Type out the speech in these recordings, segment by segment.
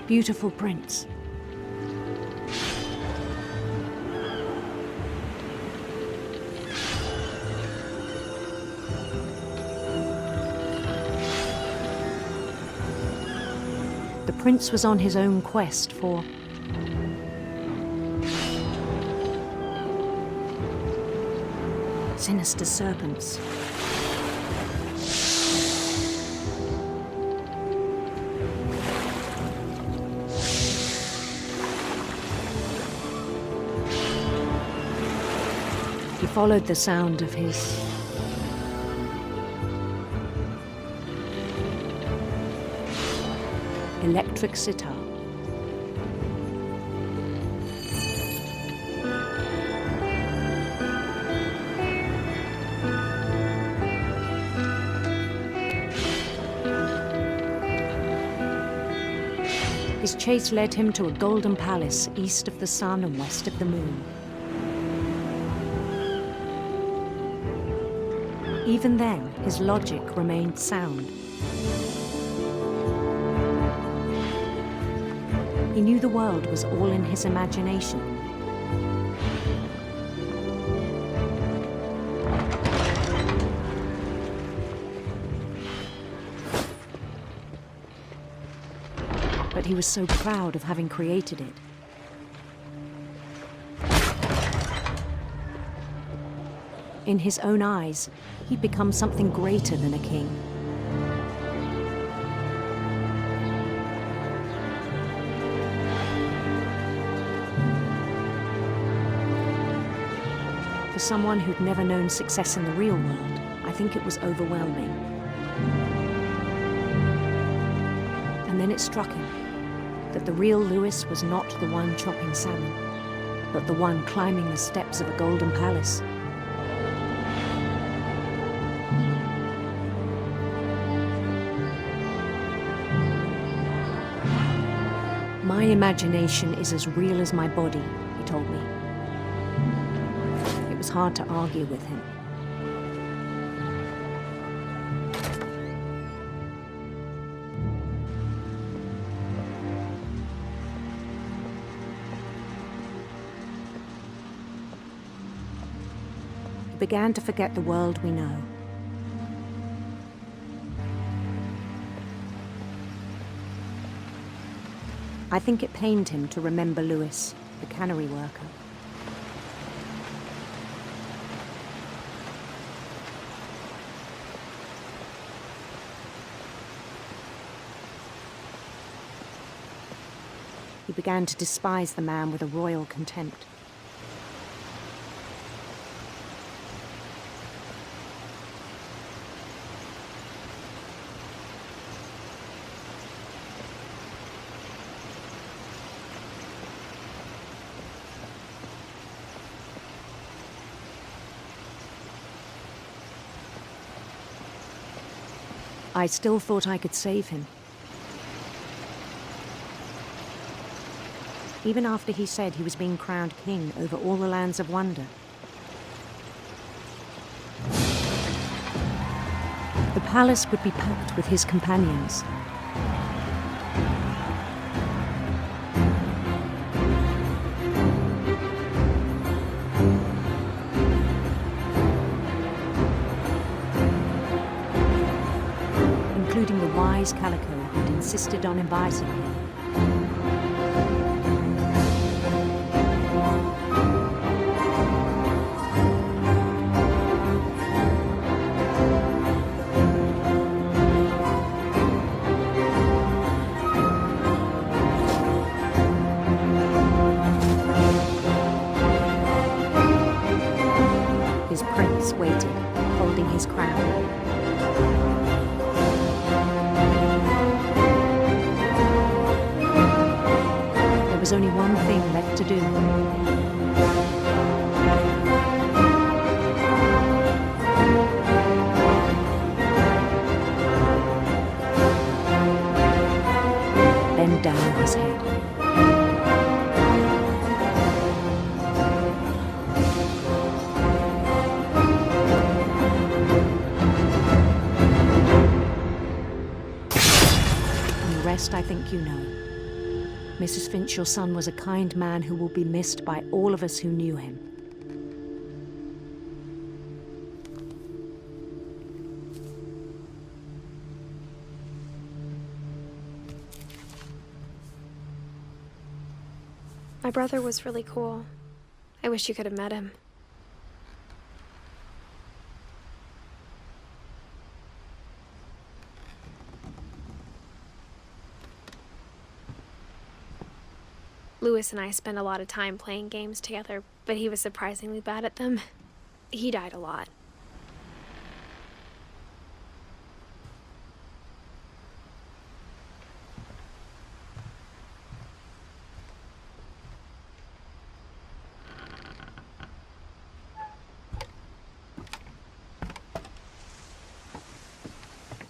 Beautiful prince. The prince was on his own quest for sinister serpents. He followed the sound of his electric sitar. His chase led him to a golden palace east of the sun and west of the moon. Even then, his logic remained sound. He knew the world was all in his imagination. But he was so proud of having created it. In his own eyes, he'd become something greater than a king. For someone who'd never known success in the real world, I think it was overwhelming. And then it struck him that the real Lewis was not the one chopping salmon, but the one climbing the steps of a golden palace. My imagination is as real as my body, he told me. It was hard to argue with him. He began to forget the world we know. I think it pained him to remember Lewis, the cannery worker. He began to despise the man with a royal contempt. I still thought I could save him. Even after he said he was being crowned king over all the lands of wonder. The palace would be packed with his companions. Including the wise Calico who'd insisted on advising him. His prince waited, holding his crown. There was only one thing left to do. Bend down his head. And the rest I think you know. Mrs. Finch, your son was a kind man who will be missed by all of us who knew him. My brother was really cool. I wish you could have met him. Lewis and I spent a lot of time playing games together, but he was surprisingly bad at them. He died a lot.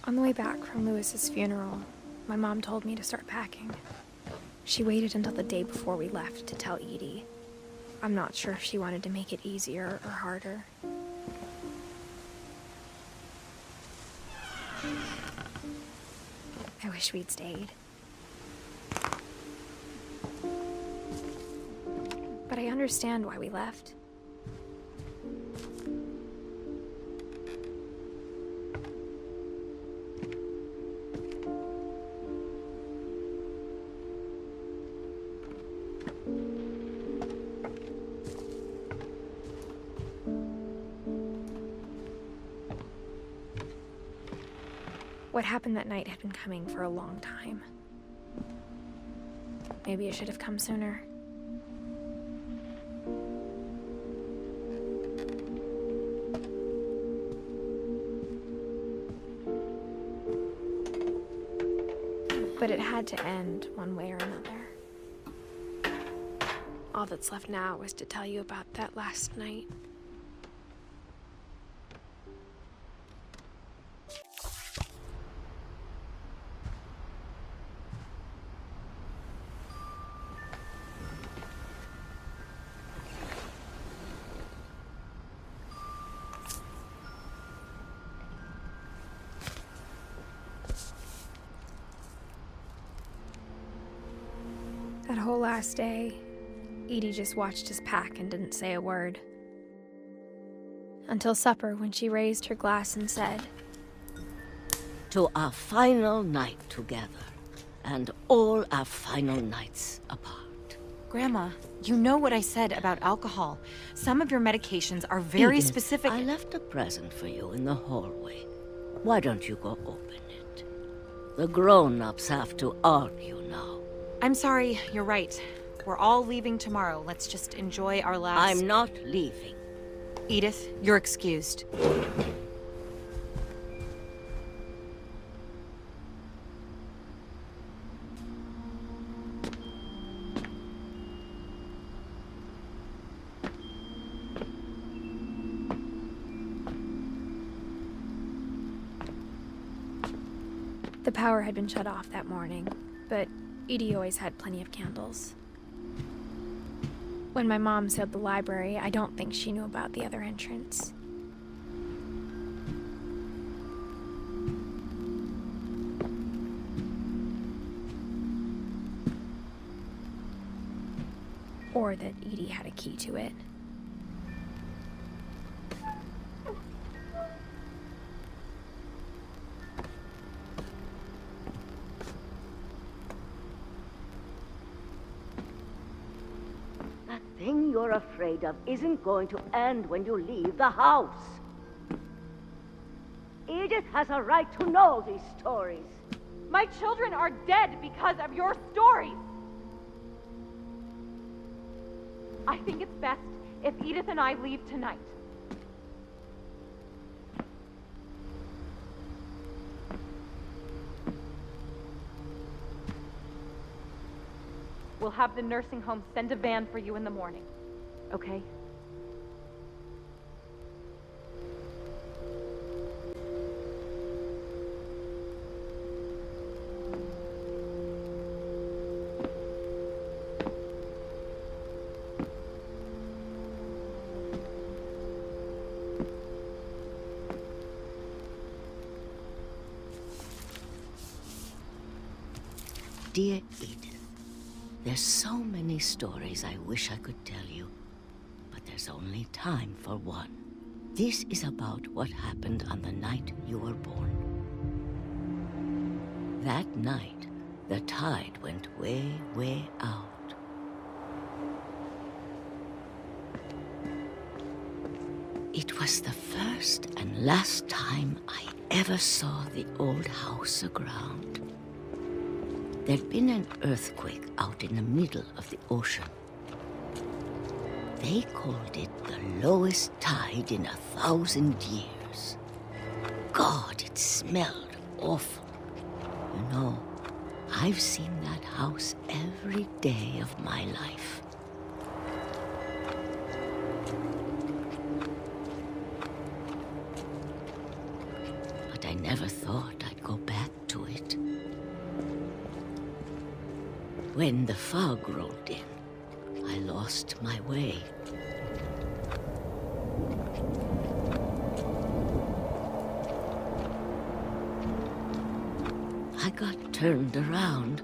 On the way back from Lewis's funeral, my mom told me to start packing. She waited until the day before we left to tell Edie. I'm not sure if she wanted to make it easier or harder. I wish we'd stayed. But I understand why we left. What happened that night had been coming for a long time. Maybe it should have come sooner. But it had to end one way or another. All that's left now is to tell you about that last night. That whole last day, Edie just watched us pack and didn't say a word. Until supper, when she raised her glass and said, "To our final night together, and all our final nights apart." Grandma, you know what I said about alcohol. Some of your medications are very Edith, specific. I left a present for you in the hallway. Why don't you go open it? The grown-ups have to argue now. I'm sorry, you're right. We're all leaving tomorrow. Let's just enjoy our last... I'm not leaving. Edith, you're excused. The power had been shut off that morning, but Edie always had plenty of candles. When my mom sealed the library, I don't think she knew about the other entrance. Or that Edie had a key to it. That thing you're afraid of isn't going to end when you leave the house. Edith has a right to know these stories. My children are dead because of your stories! I think it's best if Edith and I leave tonight. We'll have the nursing home send a van for you in the morning, okay? Dear Edith, There's so many stories I wish I could tell you, but there's only time for one. This is about what happened on the night you were born. That night, the tide went way, way out. It was the first and last time I ever saw the old house aground. There'd been an earthquake out in the middle of the ocean. They called it the lowest tide in 1,000 years. God, it smelled awful. You know, I've seen that house every day of my life. But I never thought I'd go back to it. When the fog rolled in, I lost my way. I got turned around.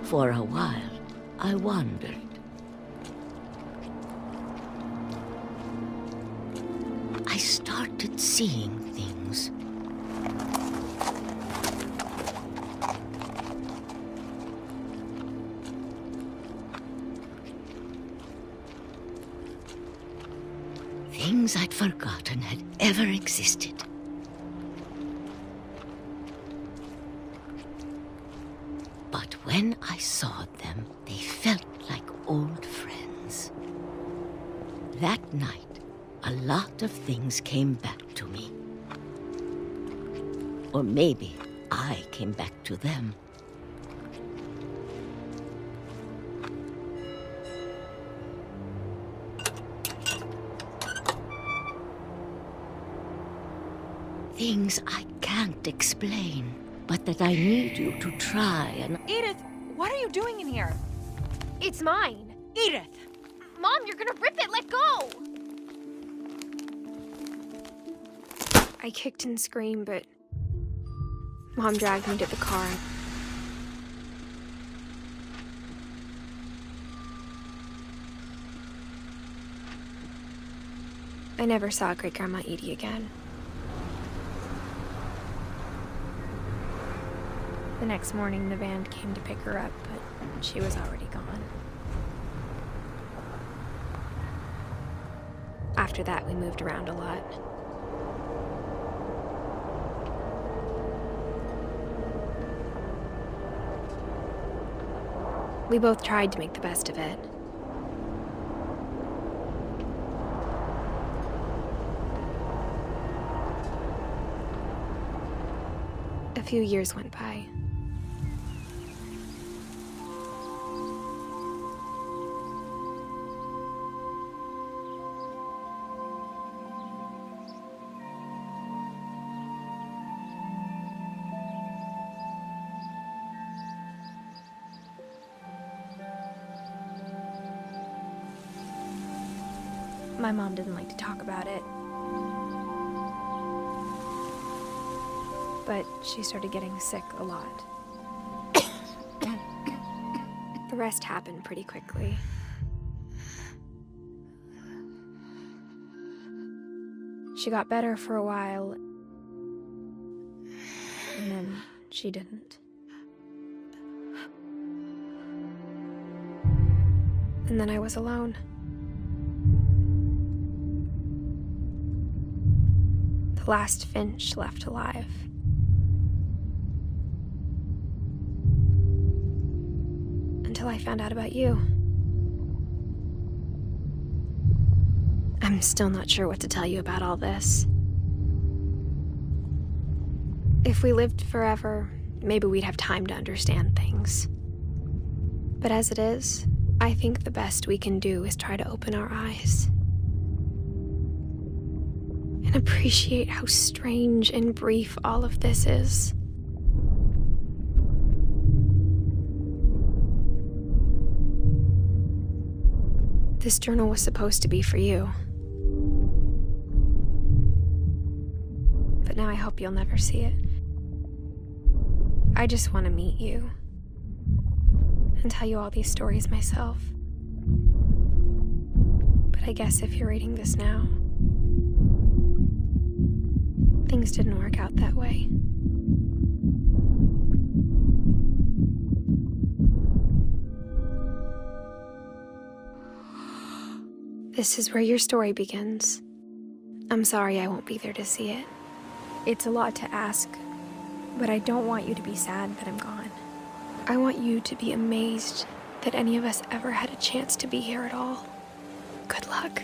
For a while, I wandered. I started seeing things. Things I'd forgotten had ever existed. But when I saw them, they felt like old friends. That night, a lot of things came back to me. Or maybe I came back to them. Things I can't explain, but that I need you to try and... Edith, what are you doing in here? It's mine. Edith! Mom, you're gonna rip it. Let go! I kicked and screamed, but Mom dragged me to the car. I never saw Great-Grandma Edie again. The next morning, the van came to pick her up, but she was already gone. After that, we moved around a lot. We both tried to make the best of it. A few years went by. My mom didn't like to talk about it. But she started getting sick a lot. The rest happened pretty quickly. She got better for a while, and then she didn't. And then I was alone. The last Finch left alive. Until I found out about you. I'm still not sure what to tell you about all this. If we lived forever, maybe we'd have time to understand things. But as it is, I think the best we can do is try to open our eyes. And appreciate how strange and brief all of this is. This journal was supposed to be for you. But now I hope you'll never see it. I just want to meet you and tell you all these stories myself. But I guess if you're reading this now, things didn't work out that way. This is where your story begins. I'm sorry I won't be there to see it. It's a lot to ask, but I don't want you to be sad that I'm gone. I want you to be amazed that any of us ever had a chance to be here at all. Good luck.